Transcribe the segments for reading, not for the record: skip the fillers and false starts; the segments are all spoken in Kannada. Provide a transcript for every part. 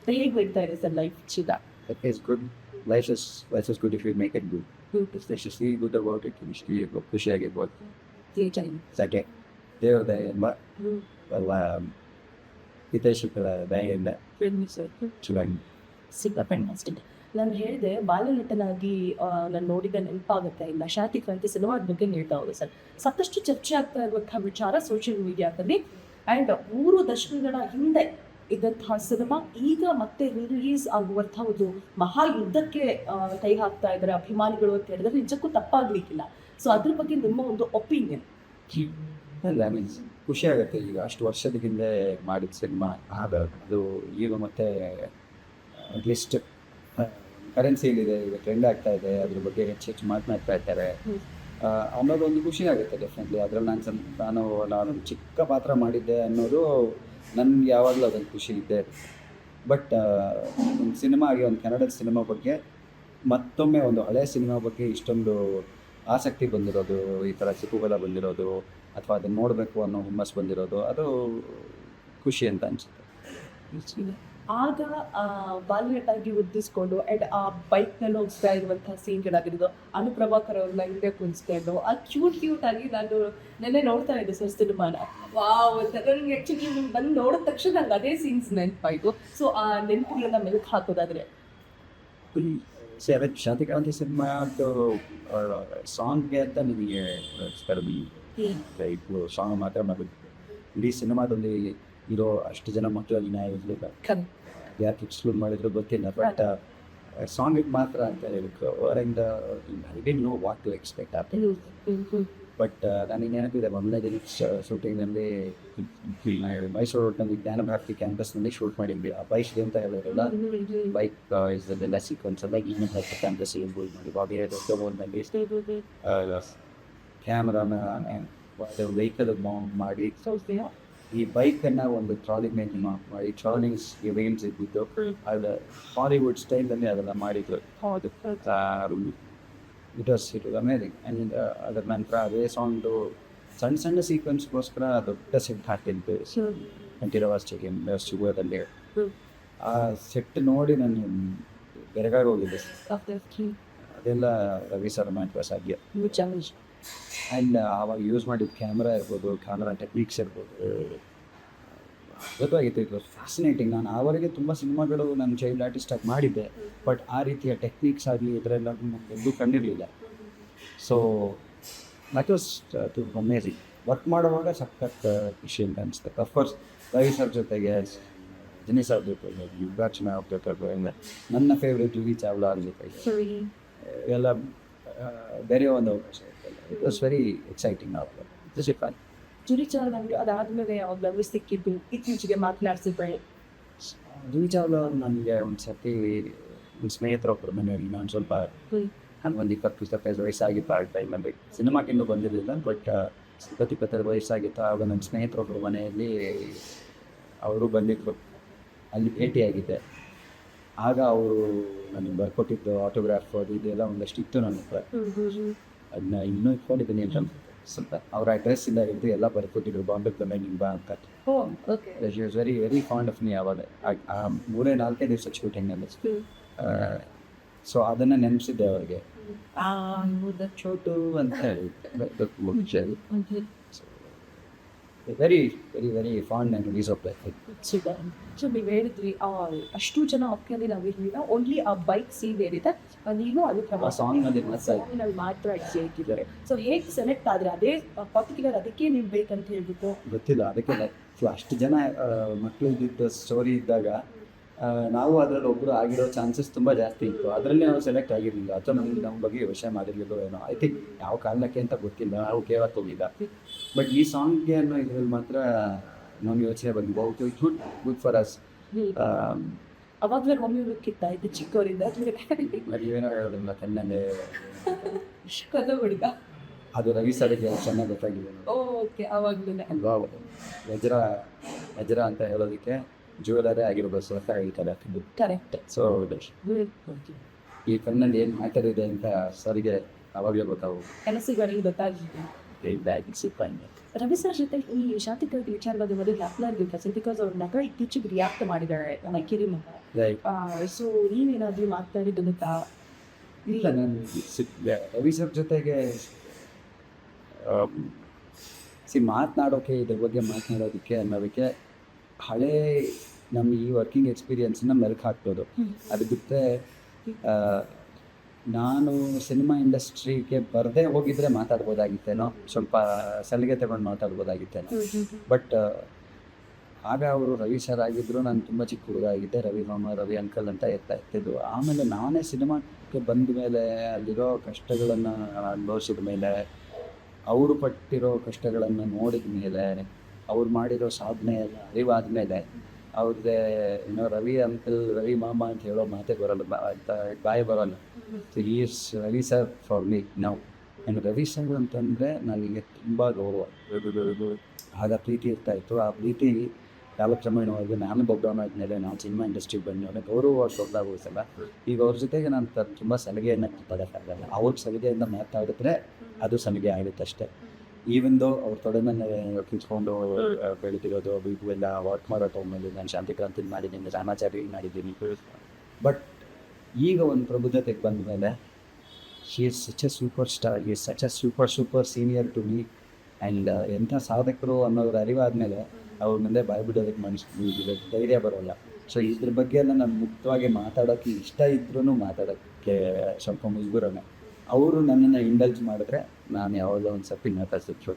ಹೇಗೆ ಬರ್ತಾ ಇದೆ ಸರ್ ಲೈಫ್ ಚಿದ? It is good. Life is good if you make it good. Especially good about it. ಇಷ್ಟು ಖುಷಿಯಾಗಿರ್ಬೋದು. ಸಕೆ ದೇವ್ರ ದಯೆಯಿಂದ ಎಲ್ಲ ಹಿತೈಷಿಗಳ ದಯೆಯಿಂದ ಚೆನ್ನಾಗಿ ಸಿಕ್ಕಾಪಟ್ಟೆ. ನಾನು ಹೇಳಿದೆ ಬಾಲ್ಯನಟನಾಗಿ ನಾನು ನೋಡಿದ ನೆನಪಾಗುತ್ತೆ ಇಲ್ಲ ಶಾಂತಿ ಕ್ರಾಂತಿ ಸಿನಿಮಾದ ಬಗ್ಗೆ ಹೇಳ್ತಾ ಹೋದೆ ಸರ್. ಸಾಕಷ್ಟು ಚರ್ಚೆ ಆಗ್ತಾ ಇರುವಂತಹ ವಿಚಾರ ಸೋಷಿಯಲ್ ಮೀಡಿಯಾದಲ್ಲಿ. ಆ್ಯಂಡ್ 3 ದಶಕಗಳ ಹಿಂದೆ ಇದ್ದಂತಹ ಸಿನಿಮಾ ಈಗ ಮತ್ತೆ ರಿಲೀಸ್ ಆಗುವಂತಹ ಒಂದು ಮಹಾಯುದ್ಧಕ್ಕೆ ಕೈ ಹಾಕ್ತಾ ಇದ್ದಾರೆ ಅಭಿಮಾನಿಗಳು ಅಂತ ಹೇಳಿದ್ರೆ ನಿಜಕ್ಕೂ ತಪ್ಪಾಗ್ಲಿಕ್ಕಿಲ್ಲ. ಸೊ ಅದ್ರ ಬಗ್ಗೆ ನಿಮ್ಮ ಒಂದು ಒಪಿನಿಯನ್? ಅಲ್ಲ ಮೀನ್ಸ್ ಖುಷಿ ಆಗುತ್ತೆ. ಈಗ ಅಷ್ಟು ವರ್ಷದ ಹಿಂದೆ ಮಾಡಿದ ಸಿನಿಮಾ ಅದು ಈಗ ಮತ್ತೆ ಅಟ್ಲೀಸ್ಟ್ ಕರೆನ್ಸಿಲಿದೆ, ಈಗ ಟ್ರೆಂಡ್ ಆಗ್ತಾ ಇದೆ, ಅದ್ರ ಬಗ್ಗೆ ಹೆಚ್ಚು ಮಾತನಾಡ್ತಾ ಇರ್ತಾರೆ ಅನ್ನೋದೊಂದು ಖುಷಿ ಆಗುತ್ತೆ ಡೆಫಿನೆಟ್ಲಿ. ಅದರಲ್ಲಿ ನಾನು ಚಿಕ್ಕ ಪಾತ್ರ ಮಾಡಿದ್ದೆ ಅನ್ನೋದು ನನ್ಗೆ ಯಾವಾಗಲೂ ಅದೊಂದು ಖುಷಿ ಇದೆ. ಬಟ್ ಒಂದು ಸಿನಿಮಾ ಆಗಿ ಒಂದು ಕನ್ನಡದ ಸಿನಿಮಾ ಬಗ್ಗೆ ಮತ್ತೊಮ್ಮೆ ಒಂದು ಹಳೆಯ ಸಿನಿಮಾ ಬಗ್ಗೆ ಇಷ್ಟೊಂದು ಆಸಕ್ತಿ ಬಂದಿರೋದು, ಈ ಥರ ಚಿಕ್ಕುಗಳ ಬಂದಿರೋದು ಅಥವಾ ಅದನ್ನು ನೋಡಬೇಕು ಅನ್ನೋ ಹುಮ್ಮಸ್ ಬಂದಿರೋದು, ಅದು ಖುಷಿ ಅಂತ ಅನಿಸುತ್ತೆ. ಆಗ ಬಾಲ್ಯಟಾಗಿ ಉದ್ದಿಸ್ಕೊಂಡು ಆ್ಯಂಡ್ ಆ ಬೈಕ್ನಲ್ಲಿ ಹೋಗ್ತಾ ಇರುವಂತಹ ಸೀನ್ಗಳಾಗಿರೋದು, ಅನುಪ್ರಭಾಕರ್ ಅವ್ರನ್ನ ಹಿಂದೆ ಕುಣಿಸ್ಕೊಂಡು ಆ ಕ್ಯೂಟ್ ಆಗಿ ನಾನು ನೆನ್ನೆ ನೋಡ್ತಾ ಇದ್ದೆ ಸರ್ ಸಿನಿಮಾನ. ವಾವ್ ಅಂತ ನನಗೆ ಆ್ಯಕ್ಚುಲಿ ನಿಮ್ಗೆ ಬಂದು ನೋಡಿದ ತಕ್ಷಣ ನಂಗೆ ಅದೇ ಸೀನ್ಸ್ ನೆನಪಾಯಿತು. ಸೊ ಆ ನೆನಪುಗಳನ್ನ ಮೆಲುಕು ಹಾಕೋದಾದರೆ ಶಾಂತಿ ಕ್ರಾಂತಿ ಸಿನಿಮಾದು ಸಾಂಗ್ಗೆ ಅಂತ ನಿಮಗೆ ಸಾಂಗ್ ಮಾತ್ರ ಮಾಡೋದು. ಇಡೀ ಸಿನಿಮಾದಲ್ಲಿ ಇರೋ ಅಷ್ಟು ಜನ ಮಕ್ಕಳು ಅಭಿನಯ ಇರಲಿಲ್ಲ, ಯಾಕೆ ಎಕ್ಸ್ಕ್ಲೂಡ್ ಮಾಡಿದ್ರು ಗೊತ್ತಿಲ್ಲ. ಬಟ್ ಸಾಂಗಿಗೆ ಮಾತ್ರ ಅಂತ ಹೇಳಬೇಕು. ಅವರಿಂದ I didn't know what to expect after. But ನನಗೆ ನೆನಪಿದೆ ಮೊದಲನೇ ದಿನ ಶೂಟಿಂಗ್ನಲ್ಲಿ ಮೈಸೂರು ರೋಡ್ನಲ್ಲಿ ಜ್ಞಾನಭಾರತಿ ಕ್ಯಾಂಪಸ್ನಲ್ಲಿ ಶೂಟ್ ಮಾಡಿದ್ವಿ. ಆ ಬೈಕ್ ಅಂತ ಹೇಳಿದ್ರಲ್ಲ, ಬೈಕ್ ಇದೆಲ್ಲ ಸೀಕ್ವೆನ್ಸ್ ಎಲ್ಲ ಜ್ಞಾನಭಾರತಿ ಕ್ಯಾಂಪಸ್ ಇಂಪೂವ್ ಮಾಡಿ ಬಾಬಿ ನಲ್ಲಿ ಕ್ಯಾಮ್ರಾನ ವೆಹಿಕಲ್ ಮೌಂಟ್ ಮಾಡಿ ಈ ಬೈಕನ್ನು ಒಂದು ಟ್ರಾಲಿ ಮೇಲೆ ಮಾಡಿ ಟ್ರಾಲಿಂಗ್ಸ್ಗೆ ವೇಮ್ಸ್ ಇದ್ದಿದ್ದು ಅದು ಹಾಲಿವುಡ್ ಸ್ಟೈಲಲ್ಲಿ ಅದೆಲ್ಲ ಮಾಡಿದ್ರು. It was amazing. ಆ್ಯಂಡ್ ಅದರ ನಂತರ ಅದೇ ಸಾಂಗ್ದು ಸಣ್ಣ ಸೀಕ್ವೆನ್ಸ್ಗೋಸ್ಕರ ದೊಡ್ಡ ಸೆಟ್ ಹಾಕಿದ್ದು ಸಿಗೋದಲ್ಲಿ. ಆ ಸೆಟ್ ನೋಡಿ ನಾನು ಬೆರಗಾಗಿ ಹೋಗಿದ್ದೆ. ಅದೆಲ್ಲ ರವಿ ಸರ್ ಮಾಡುವ ಸಾಧ್ಯ. ಆ್ಯಂಡ್ ಆವಾಗ ಯೂಸ್ ಮಾಡಿದ ಕ್ಯಾಮ್ರಾ ಇರ್ಬೋದು, ಕ್ಯಾಮ್ರಾ ಟೆಕ್ನಿಕ್ಸ್ ಇರ್ಬೋದು, ಗೊತ್ತಾಗಿತ್ತು. It was fascinating. ನಾನು ಆವರೆಗೆ ತುಂಬ ಸಿನಿಮಾಗಳು ನಾನು ಚೈಲ್ಡ್ ಆರ್ಟಿಸ್ಟಾಗಿ ಮಾಡಿದ್ದೆ, ಬಟ್ ಆ ರೀತಿಯ ಟೆಕ್ನಿಕ್ಸ್ ಆಗಲಿ ಇದರೆಲ್ಲ ಎಲ್ಲೂ ಕಂಡಿರಲಿಲ್ಲ. So that was amazing. Work ಮಾಡುವಾಗ ಸಖತ್ ಖುಷಿ ಅಂತ ಅನಿಸುತ್ತೆ. ಅಫ್ಕೋರ್ಸ್ ರವಿ ಸರ್ ಜೊತೆಗೆ, ರಜನಿ ಸರ್ ಜೊತೆಗೆ, ಯುಗಾರ್ಚನಾ ಅವ್ರ ಜೊತೆಗೆ, ನನ್ನ ಫೇವ್ರೇಟ್ ಜೂಹಿ ಚಾವ್ಲಾ ಅವ್ರ ಜೊತೆಗೆ ಎಲ್ಲ ಬೇರೆ ಒಂದು ಅವಕಾಶ ಇರ್ತಲ್ಲ. It was very exciting. Juhi Chawla ನನಗೆ ಅದಾದಮೇಲೆ ಅವ್ರು ಸಿಕ್ಕಿದ್ದು ಇತ್ತೀಚೆಗೆ ಮಾತನಾಡಿಸಿದ್ರೆ. ಜೂಹಿ ಚಾವ್ಲಾ ನನಗೆ ಒಂದು ಸರ್ತಿ ಒಂದು ಸ್ನೇಹಿತರೊಬ್ಬರು ಮನೆಯಲ್ಲಿ ನಾನು ಸ್ವಲ್ಪ ಒಂದು 20-25 ವಯಸ್ಸಾಗಿತ್ತು ಆ ಟೈಮಲ್ಲಿ. ಸಿನಿಮಾಕ್ಕಿನ್ನೂ ಬಂದಿರಲಿಲ್ಲ, ಬಟ್ 20-22 ವಯಸ್ಸಾಗಿತ್ತು. ಆವಾಗ ನನ್ನ ಸ್ನೇಹಿತರೊಬ್ಬರು ಮನೆಯಲ್ಲಿ ಅವರು ಬಂದಿದ್ದರು. ಅಲ್ಲಿ ಭೇಟಿಯಾಗಿದ್ದೆ. ಆಗ ಅವರು ನನಗೆ ಬರ್ಕೊಟ್ಟಿದ್ದು ಆಟೋಗ್ರಾಫ್ ಅದು ಇದೆಲ್ಲ ಒಂದಷ್ಟು ಇತ್ತು ನನ್ನ ಹತ್ರ. ಅದನ್ನ ಇನ್ನೂ ಇಟ್ಕೊಂಡಿದ್ದೀನಿ ಅಂತ ಸ್ವಲ್ಪ. ಅವ್ರ ಅಡ್ರೆಸ್ ಇಲ್ಲ ಇದ್ದು ಎಲ್ಲ ಬರ್ಕೊಟ್ಟಿದ್ರು, ಬಾಂಬೆಗೆ ಬಂದಾಗ ನಿಂಗೆ ಬಾ ಅಂತ. She was very very fond of me. ಆವಾಗ 3-4 ದಿವಸ ಶೂಟಿಂಗಲ್ಲಿ. ಸೊ ಅದನ್ನು ನೆನೆಸಿದ್ದೆ ಅವ್ರಿಗೆ. ಚೋಟು ಅಂತ ಹೇಳಿ very very very fond memories of life. So ನೀವು ಹೇಳಿದ್ರಿ ಅಷ್ಟು ಜನ ಅಕ್ಕಲ್ಲಿ ನಾವು ಇರಲಿಲ್ಲ, ಓನ್ಲಿ ಆ ಬೈಕ್ ಸೀನ್ ಏನಿದೆ ನೀನು ಅದು ಸಾಂಗ್ನಲ್ಲಿ ಮಾತ್ರ ಹೇಳ್ತಿದ್ದಾರೆ. ಸೊ ಹೇಗೆ ಸೆಲೆಕ್ಟ್ ಆದರೆ ಅದೇ ಪರ್ಟಿಕ್ಯುಲರ್ ಅದಕ್ಕೆ ನೀವು ಬೇಕಂತ ಹೇಳ್ಬಿಟ್ಟು ಗೊತ್ತಿಲ್ಲ. ಅದಕ್ಕೆ ಅಷ್ಟು ಜನ ಮಕ್ಕಳು ಇದ್ದಿದ್ದು ಸ್ಟೋರಿ ಇದ್ದಾಗ ನಾವು ಅದರಲ್ಲಿ ಒಬ್ಬರು ಆಗಿರೋ ಚಾನ್ಸಸ್ ತುಂಬ ಜಾಸ್ತಿ ಇತ್ತು. ಅದರಲ್ಲಿ ನಾವು ಸೆಲೆಕ್ಟ್ ಆಗಿರಲಿಲ್ಲ, ಅಥವಾ ನಮಗೆ ನಮ್ಮ ಬಗ್ಗೆ ಯೋಚನೆ ಮಾಡಿರಲಿಲ್ಲ ಏನೋ. ಐ ಥಿಂಕ್ ಯಾವ ಕಾರಣಕ್ಕೆ ಅಂತ ಗೊತ್ತಿಲ್ಲ, ನಾವು ಕೇಳಕ್ಕೆ ಹೋಗಿಲ್ಲ. ಬಟ್ ಈ ಸಾಂಗ್ಗೆ ಅನ್ನೋ ಇದರಲ್ಲಿ ಮಾತ್ರ ನಮ್ಗೆ ಯೋಚನೆ ಬಂದಿದ್ದು ಗುಡ್ ಫಾರ್ ಅಸ್. ಅವಾಗಲೇ ಮಮ್ಮಿ ಕಿತ್ತ ಇದ್ದು ಚಿಕ್ಕವರಿಂದ ಏನೋ ಹೇಳೋದಿಲ್ಲ ಕಣ್ಣಲ್ಲೇ ಕದ ಹುಡುಗ. ಅದು ರವಿ ಸರ್ಗೆ ಚೆನ್ನಾಗಿ ಗೊತ್ತಾಗಿದೆ. ಓಕೆ, ಅವಾಗಲೂ ವಜ್ರ ಅಂತ ಹೇಳೋದಕ್ಕೆ ಜ್ಯುವೆಲರೇ ಆಗಿರ್ಬೋದು ಸಾಕಾಗಿರ್ತಾರೆ. ಕರೆಕ್ಟ್. ಸೊ ಈ ಕಣ್ಣಲ್ಲಿ ಏನು ಮ್ಯಾಟರ್ ಇದೆ ಅಂತ ಸರಿಗೆ ಅವಾಗಲೇ ಗೊತ್ತಾವು. ಕನಸುಗಳಿಗೆ ಗೊತ್ತಾಗಿದೆ. ರವಿ ಸರ್ ಜೊತೆ ಈ ಶಾಂತಿ ಕ್ರಾಂತಿ ವಿಚಾರವಾದ ಮೊದಲು ಯಾಕೆ ಬಿಕಾಸ್ ಅವ್ರ ನಗ ಇತ್ತೀಚೆಗೆ ರಿಯಾಕ್ಟ್ ಮಾಡಿದ್ದಾರೆ ನನ್ನ ಕಿರಿ ಮಗ. Like, ಸೊ ನೀವೇನಾದರೂ ಮಾತನಾಡಿದ್ದು ಗೊತ್ತಾ? ಇಲ್ಲ ನಾನು ರವಿ ಸರ್ ಜೊತೆಗೆ ಮಾತನಾಡೋಕ್ಕೆ ಇದ್ರ ಬಗ್ಗೆ ಮಾತನಾಡೋದಕ್ಕೆ ಅನ್ನೋದಕ್ಕೆ ಹಳೇ ನಮ್ಮ ಈ ವರ್ಕಿಂಗ್ ಎಕ್ಸ್ಪೀರಿಯನ್ಸನ್ನ ಮೆಲುಕು ಹಾಕ್ಬೋದು. ಅದು ಬಿಟ್ಟರೆ ನಾನು ಸಿನಿಮಾ ಇಂಡಸ್ಟ್ರಿಗೆ ಬರದೇ ಹೋಗಿದ್ರೆ ಮಾತಾಡ್ಬೋದಾಗಿತ್ತೇನೋ, ಸ್ವಲ್ಪ ಸಲಿಗೆ ತಗೊಂಡು ಮಾತಾಡ್ಬೋದಾಗಿತ್ತೇನೋ. ಬಟ್ ಆಗ ಅವರು ರವಿ ಸರ್ ಆಗಿದ್ದರು, ನಾನು ತುಂಬ ಚಿಕ್ಕ ಹುಡುಗ ಆಗಿದ್ದೆ, ರವಿ ಮಾಮ, ರವಿ ಅಂಕಲ್ ಅಂತ ಇರ್ತಿದ್ದು. ಆಮೇಲೆ ನಾನೇ ಸಿನಿಮಾಕ್ಕೆ ಬಂದ ಮೇಲೆ ಅಲ್ಲಿರೋ ಕಷ್ಟಗಳನ್ನು ಅನುಭವಿಸಿದ ಮೇಲೆ, ಅವರು ಪಟ್ಟಿರೋ ಕಷ್ಟಗಳನ್ನು ನೋಡಿದ ಮೇಲೆ, ಅವ್ರು ಮಾಡಿರೋ ಸಾಧನೆ ಎಲ್ಲ ಅರಿವಾದ ಮೇಲೆ ಅವ್ರದ್ದೇ ಏನೋ ರವಿ ಅಂಕಲ್, ರವಿ ಮಾಮ ಅಂತ ಹೇಳೋ ಮಾತೇ ಬರೋಲ್ಲ, ಬಾಯಿ ಬರೋಲ್ಲ. ಸೊ ಈ is Ravi sir for me ನಾವು. ಆ್ಯಂಡ್ ರವಿ ಸರ್ ಅಂತಂದರೆ ನನಗೆ ತುಂಬ ಗೌರವ, ಆಗ ಪ್ರೀತಿ ಇರ್ತಾಯಿತ್ತು. ಆ ಪ್ರೀತಿ ಯಾವ ಕ್ರಮೇಣವಾಗಿ ನಾನು ಬೊಬ್ಬ ಆದಮೇಲೆ ನಾವು ಸಿನಿಮಾ ಇಂಡಸ್ಟ್ರಿಗೆ ಬಂದವೇ ಗೌರವ ದೊಡ್ಡದಾಗೋಸಲ್ಲ. ಈಗ ಅವ್ರ ಜೊತೆಗೆ ನಾನು ತುಂಬ ಸಲಿಗೆಯನ್ನು ಪಡೋಕ್ಕಾಗಲ್ಲ. ಅವ್ರ ಸಲಿಗೆಯಿಂದ ಮಾತಾಡಿದ್ರೆ ಅದು ಸಲಿಗೆ ಆಗುತ್ತೆ ಅಷ್ಟೇ. ಈವೊಂದು ಅವ್ರ ತೊಡೆ ಮೇಲೆ ಕಿತ್ಕೊಂಡು ಬೆಳೆದಿರೋದು ಇವೆಲ್ಲ ವರ್ಕ್ ಮಾಡೋ ಟೈಮಲ್ಲಿ ನಾನು ಶಾಂತಿಕ್ರಾಂತಿ ಮಾಡಿದ್ದೀನಿ, ರಾಮಾಚಾರಿ ಮಾಡಿದ್ದೀನಿ. ಬಟ್ ಈಗ ಒಂದು ಪ್ರಬುದ್ಧತೆಗೆ ಬಂದ ಮೇಲೆ she is such a super star, is such a super senior to me. And ಎಂಥ ಸಾಧಕರು ಅನ್ನೋದ್ರ ಅರಿವಾದ ಮೇಲೆ ಅವ್ರ ಮುಂದೆ ಬಾಯಿ ಬಿಡೋದಕ್ಕೆ ಮನುಷ್ಯ ಧೈರ್ಯ ಬರೋಲ್ಲ. ಸೊ ಇದ್ರ ಬಗ್ಗೆ ಎಲ್ಲ ನಾನು ಮುಕ್ತವಾಗಿ ಮಾತಾಡೋಕ್ಕೆ ಇಷ್ಟ ಇದ್ರೂ ಮಾತಾಡೋಕ್ಕೆ ಸ್ವಲ್ಪ ಮುಜುಗರನೇ. ಅವರು ನನ್ನನ್ನು ಇಂಡಲ್ಜ್ ಮಾಡಿದ್ರೆ ನಾನು ಯಾವಾಗಲೂ ಒಂದು ಸರ್ತಿ ಮಾತಾಡ್ಸಿದ್ರು.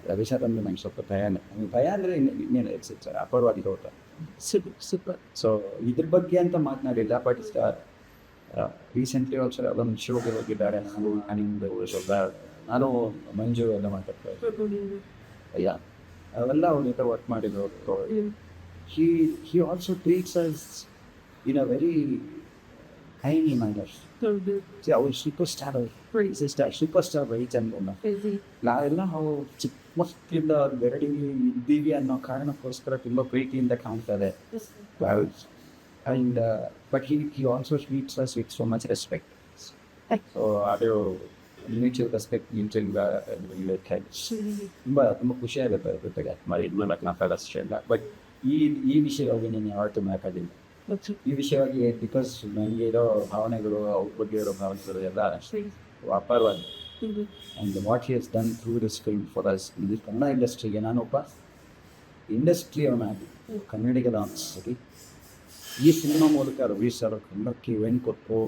ರವಿ ಸರ್ ಅಂದರೆ ನಂಗೆ ಸ್ವಲ್ಪ ಭಯನೇ. ಭಯ ಅಂದರೆ ಇನ್ನೇನು ಇಟ್ಸ್ ಅಪರವಾಗಿ ಹೋಗ್ತಾ ಸೂಪರ್. ಸೊ ಇದ್ರ ಬಗ್ಗೆ ಅಂತ ಮಾತನಾಡಿಲ್ಲ. ಬಟ್ ರೀಸೆಂಟ್ಲಿ ಒಂದು ಅದೊಂದು ಶೋಗೆ ಹೋಗಿದ್ದಾರೆ. ನಾನು ಮಂಜು ಎಲ್ಲ ಮಾತಾಡ್ತಾ ಇದ್ದೆ. ಅಯ್ಯ ಅವೆಲ್ಲ ಅವ್ರ ಜೊತೆ ವರ್ಕ್ ಮಾಡಿದ್ರು. he also treats us in a very kindly manner. See, our superstar very ಚಂದ. ನಾವೆಲ್ಲ ನಾವು ಚಿಕ್ಕ ಮಕ್ಕಳಿಂದ ಬೆರಡಿ ಇದ್ದೀವಿ ಅನ್ನೋ ಕಾರಣಕ್ಕೋಸ್ಕರ ತುಂಬ ಪ್ರೀತಿಯಿಂದ ಕಾಣ್ತಾರೆ. And but he also treats us with so much respect. So ಅದು ಮ್ಯೂಚುವಲ್ ರೆಸ್ಪೆಕ್ಟ್ ತುಂಬ ಖುಷಿಯಾಗುತ್ತೆ ಅದ್ರ ಜೊತೆಗೆ ಮಾತಾಡೋಷ್ಟೇ ಇಲ್ಲ. ಬಟ್ ಈ ವಿಷಯವಾಗಿ ನಾನು ಯಾವತ್ತೂ ಮಾತಾಡಿಲ್ಲ. ಈ ವಿಷಯವಾಗಿ ಬಿಕಾಸ್ ನನಗೆ ಇರೋ ಭಾವನೆಗಳು, ಅವ್ರ ಬಗ್ಗೆ ಇರೋ ಭಾವನೆಗಳು ಎಲ್ಲ ಅಪಾರವಾದ. And what he has done through this film for us, ಇದು ಕನ್ನಡ ಇಂಡಸ್ಟ್ರಿಗೆ ನಾನೊಬ್ಬ ಇಂಡಸ್ಟ್ರಿಯವನಾಗಿ ಕನ್ನಡಿಗರ ಅನಿಸ್ತಿ ಈ ಸಿನಿಮಾ ಮೂಲಕ ರವಿ ಸರ್ ಕನ್ನಡಕ್ಕೆ ಇವೆಂಟ್ ಕೊಟ್ಟರು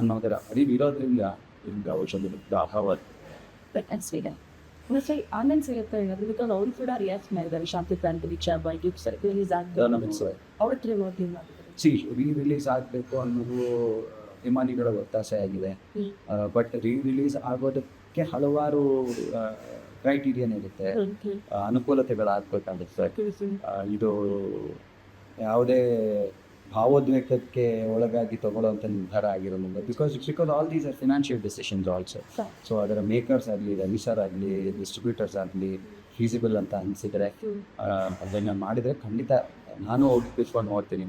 ಅನ್ನೋದರ ಅರಿವಿರೋದ್ರಿಂದ ಈಗ ಔಷಧದ ಅಭಾವ. ಮತ್ತೆ ಆನಂದ್ ಸಿಗುತ್ತೆ ಬಿಕಾಸ್ ಅವರು ಕೂಡ ರಿಯಾಕ್ಟ್ ಮಾಡಿದ್ದಾರೆ ಶಾಂತಿಕ್ರಾಂತಿ ದೀಕ್ಷಾ ಯೂಟ್ಯೂಬ್ ಸರ್ ರಿಲೀಸ್ ಆಗ್ತದೆ ಅವ್ರ ಹತ್ರ ರಿಲೀಸ್ ಆಗಬೇಕು ಅನ್ನೋದು ಅಭಿಮಾನಿಗಳ ಒತ್ತಾಸೆ ಆಗಿದೆ. ಬಟ್ ರಿಲೀಸ್ ಆಗೋದಕ್ಕೆ ಹಲವಾರು ಕ್ರೈಟೀರಿಯನ್ ಇರುತ್ತೆ, ಅನುಕೂಲತೆಗಳಾಗಬೇಕಾಗುತ್ತೆ. ಇದು ಯಾವುದೇ ಭಾವೋದ್ವೇಗಕ್ಕೆ ಒಳಗಾಗಿ ತಗೊಳ್ಳೋವಂಥ ನಿರ್ಧಾರ ಆಗಿರೋದಿಲ್ಲ. Because all these are financial decisions also. So ಅದರ ಮೇಕರ್ಸ್ ಆಗಲಿ, ರವಿ ಸರ್ ಆಗಲಿ, ಡಿಸ್ಟ್ರಿಬ್ಯೂಟರ್ಸ್ ಆಗಲಿ ಫೀಸಿಬಲ್ ಅಂತ ಅನಿಸಿದರೆ ಅದನ್ನು ಮಾಡಿದರೆ ಖಂಡಿತ ನಾನು ಹೋಗ್ಬಿಟ್ಕೊಂಡು ನೋಡ್ತೀನಿ.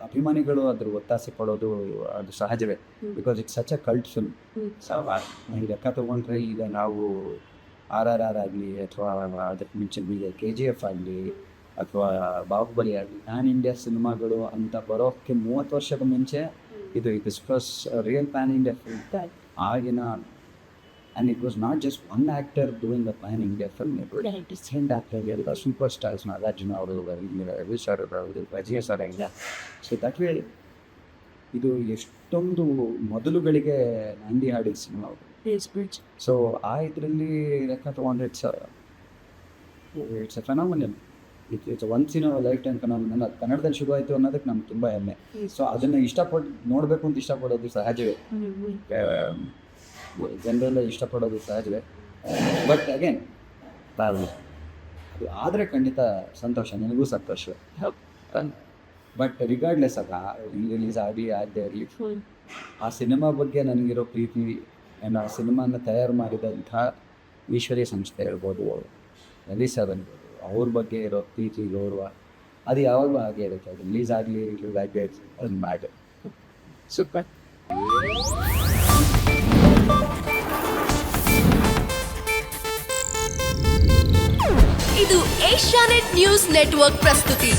ಅಭಿಮಾನಿಗಳು ಅದ್ರ ಒತ್ತಾಸೆ ಪಡೋದು ಅದು ಸಹಜವೇ. Because it's such a cult film. ಲೆಕ್ಕ ತೊಗೊಂಡ್ರೆ ಈಗ ನಾವು RRR ಆಗಲಿ ಅಥವಾ ಅದಕ್ಕೆ ಮುಂಚೆ KGF ಆಗಲಿ ಅಥವಾ ಬಾಹುಬಲಿ ಆಗಲಿ ಪ್ಯಾನ್ ಇಂಡಿಯಾ ಸಿನಿಮಾಗಳು ಅಂತ ಬರೋಕ್ಕೆ 30 ವರ್ಷದ ಮುಂಚೆ ಇದು was real pan India film ಆಗಿನ. And it was not just one actor doing the pan India film, ಸೆಂಡ್ ಆ್ಯಕ್ಟರ್ ಎಲ್ಲ ಸೂಪರ್ ಸ್ಟಾರ್ಸ್, ನಾಗಾರ್ಜುನ ಅವರು, ರವಿ ಸರ್ ಅವರು, ಅಜಯ್ ಸರ್ ಎಲ್ಲ. ಸೊ ದಟ್ ವೇ ಇದು ಎಷ್ಟೊಂದು ಮೊದಲುಗಳಿಗೆ ನಾಂದಿ ಹಾಡಿದ ಸಿನಿಮಾ. ಸೊ ಆ ಇದರಲ್ಲಿ ಲೆಕ್ಕ ತೊಗೊಂಡ್ರೆ it's a phenomenal. It's once in a life time phenomenal. ಅದು ಕನ್ನಡದಲ್ಲಿ ಶುರು ಆಯಿತು ಅನ್ನೋದಕ್ಕೆ ನಮ್ಗೆ ತುಂಬ ಹೆಮ್ಮೆ. ಸೊ ಅದನ್ನು ನೋಡಬೇಕು ಅಂತ ಇಷ್ಟಪಡೋದು ಸಹಜವೇ, ಜನರೆಲ್ಲ ಇಷ್ಟಪಡೋದು ಸಹಜವೇ. ಬಟ್ ಅಗೇನ್ ಅದು ಆದರೆ ಖಂಡಿತ ಸಂತೋಷ, ನನಗೂ ಸಂತೋಷವೇ. ಬಟ್ ರಿಗಾರ್ಡ್ಲೆಸ್ ಅಲ್ಲ, ರಿಲೀಸ್ ಆಗದೆ ಇರಲಿ, ಆ ಸಿನಿಮಾ ಬಗ್ಗೆ ನನಗಿರೋ ಪ್ರೀತಿ ಆ್ಯಂಡ್ ಆ ಸಿನಿಮಾನ ತಯಾರು ಮಾಡಿದಂಥ ಈಶ್ವರೀಯ ಸಂಸ್ಥೆ ಹೇಳ್ಬೋದು, ರವಿ ಸರ್ ಅನ್ಬೋದು, ಅವ್ರ ಬಗ್ಗೆ ಇರೋ ಪ್ರೀತಿ ಗೌರವ ಅದು ಯಾವಾಗಲೂ ಹಾಗೆ ಇರುತ್ತೆ. ಅದು ರಿಲೀಸ್ ಆಗಲಿ ಅದು ಮ್ಯಾಟರ್. ಸೂಪರ್. ಇದು ಏಷ್ಯಾನೆಟ್ ನ್ಯೂಸ್ ನೆಟ್ವರ್ಕ್ ಪ್ರಸ್ತುತಿ.